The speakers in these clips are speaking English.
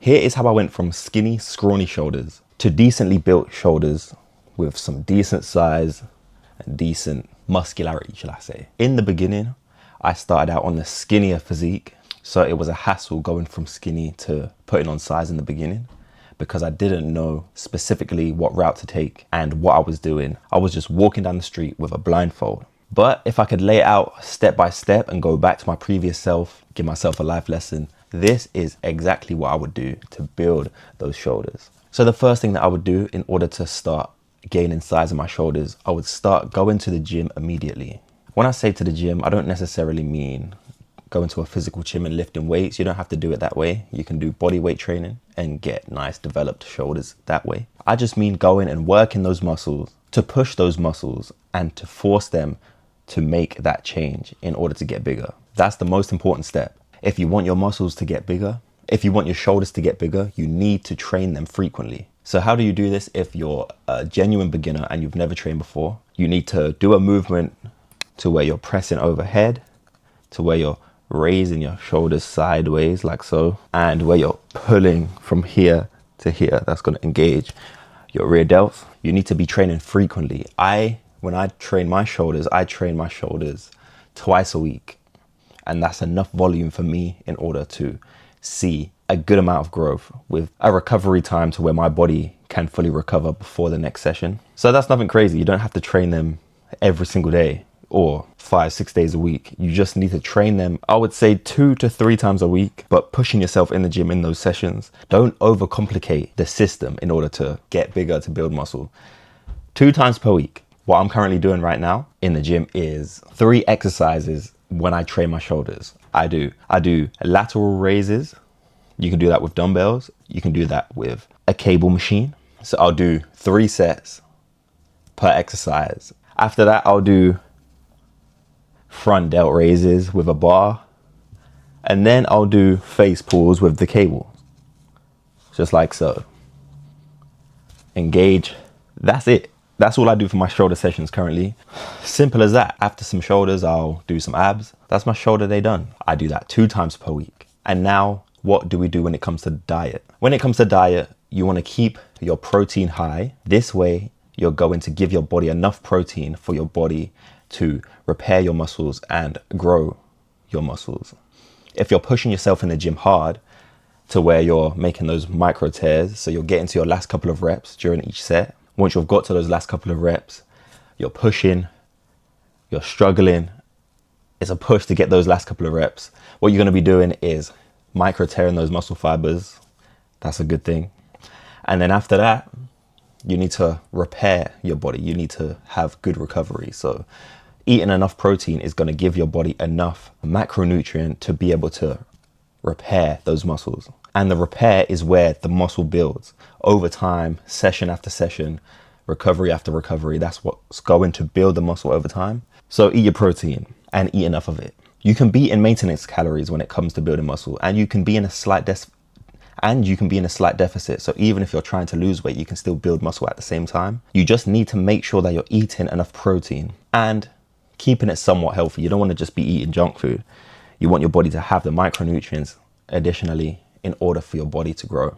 Here is how I went from skinny, scrawny shoulders to decently built shoulders with some decent size and decent muscularity, shall I say. In the beginning, I started out on the skinnier physique, so it was a hassle going from skinny to putting on size in the beginning because I didn't know specifically what route to take and what I was doing. I was just walking down the street with a blindfold. But if I could lay it out step by step and go back to my previous self, give myself a life lesson, this is exactly what I would do to build those shoulders. So the first thing that I would do in order to start gaining size in my shoulders, I would start going to the gym immediately. When I say to the gym, I don't necessarily mean going to a physical gym and lifting weights. You don't have to do it that way. You can do body weight training and get nice developed shoulders that way. I just mean going and working those muscles, to push those muscles and to force them to make that change in order to get bigger. That's the most important step. If you want your muscles to get bigger, if you want your shoulders to get bigger, you need to train them frequently. So how do you do this if you're a genuine beginner and you've never trained before? You need to do a movement to where you're pressing overhead, to where you're raising your shoulders sideways like so, and where you're pulling from here to here. That's going to engage your rear delts. You need to be training frequently. When I train my shoulders, I train my shoulders twice a week, and that's enough volume for me in order to see a good amount of growth with a recovery time to where my body can fully recover before the next session. So that's nothing crazy. You don't have to train them every single day or 5-6 days a week. You just need to train them, I would say 2 to 3 times a week, but pushing yourself in the gym in those sessions. Don't overcomplicate the system in order to get bigger, to build muscle. 2 times per week. What I'm currently doing right now in the gym is 3 exercises when I train my shoulders. I do lateral raises. You can do that with dumbbells. You can do that with a cable machine. So I'll do 3 sets per exercise. After that, I'll do front delt raises with a bar, and then I'll do face pulls with the cable, just like so. Engage. That's it. That's all I do for my shoulder sessions currently. Simple as that. After some shoulders, I'll do some abs. That's my shoulder day done. I do that 2 times per week. And now, what do we do when it comes to diet? When it comes to diet, you want to keep your protein high. This way, you're going to give your body enough protein for your body to repair your muscles and grow your muscles. If you're pushing yourself in the gym hard to where you're making those micro tears, so you're getting to your last couple of reps during each set. Once you've got to those last couple of reps, you're pushing, you're struggling. It's a push to get those last couple of reps. What you're going to be doing is micro tearing those muscle fibers. That's a good thing. And then after that, you need to repair your body. You need to have good recovery. So eating enough protein is going to give your body enough macronutrient to be able to repair those muscles. And the repair is where the muscle builds over time, session after session, recovery after recovery. That's what's going to build the muscle over time. So eat your protein and eat enough of it. You can be in maintenance calories when it comes to building muscle, and you can be in a slight deficit. So even if you're trying to lose weight, you can still build muscle at the same time. You just need to make sure that you're eating enough protein and keeping it somewhat healthy. You don't want to just be eating junk food. You want your body to have the micronutrients additionally in order for your body to grow.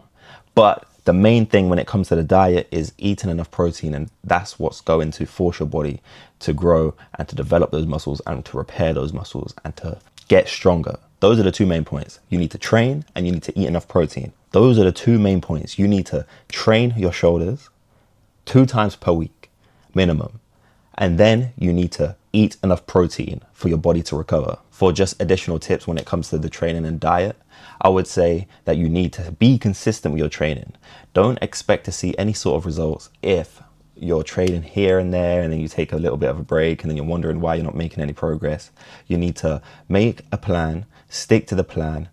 But the main thing when it comes to the diet is eating enough protein, and that's what's going to force your body to grow and to develop those muscles and to repair those muscles and to get stronger. Those are the 2 main points. You need to train and you need to eat enough protein. Those are the 2 main points. You need to train your shoulders 2 times per week minimum. And then you need to eat enough protein for your body to recover. For just additional tips when it comes to the training and diet, I would say that you need to be consistent with your training. Don't expect to see any sort of results if you're training here and there and then you take a little bit of a break and then you're wondering why you're not making any progress. You need to make a plan, stick to the plan,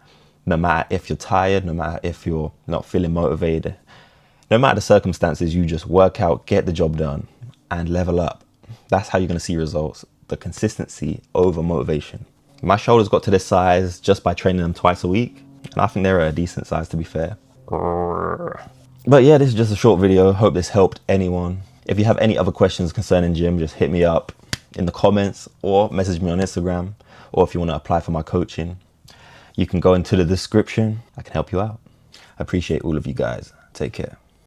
no matter if you're tired, no matter if you're not feeling motivated, no matter the circumstances. You just work out, get the job done and level up. That's how you're going to see results. The consistency over motivation. My shoulders got to this size just by training them twice a week, and I think they're a decent size, to be fair. But yeah, this is just a short video. Hope this helped anyone. If you have any other questions concerning gym, just hit me up in the comments or message me on Instagram. Or if you want to apply for my coaching, you can go into the description. I can help you out. Appreciate all of you guys. Take care.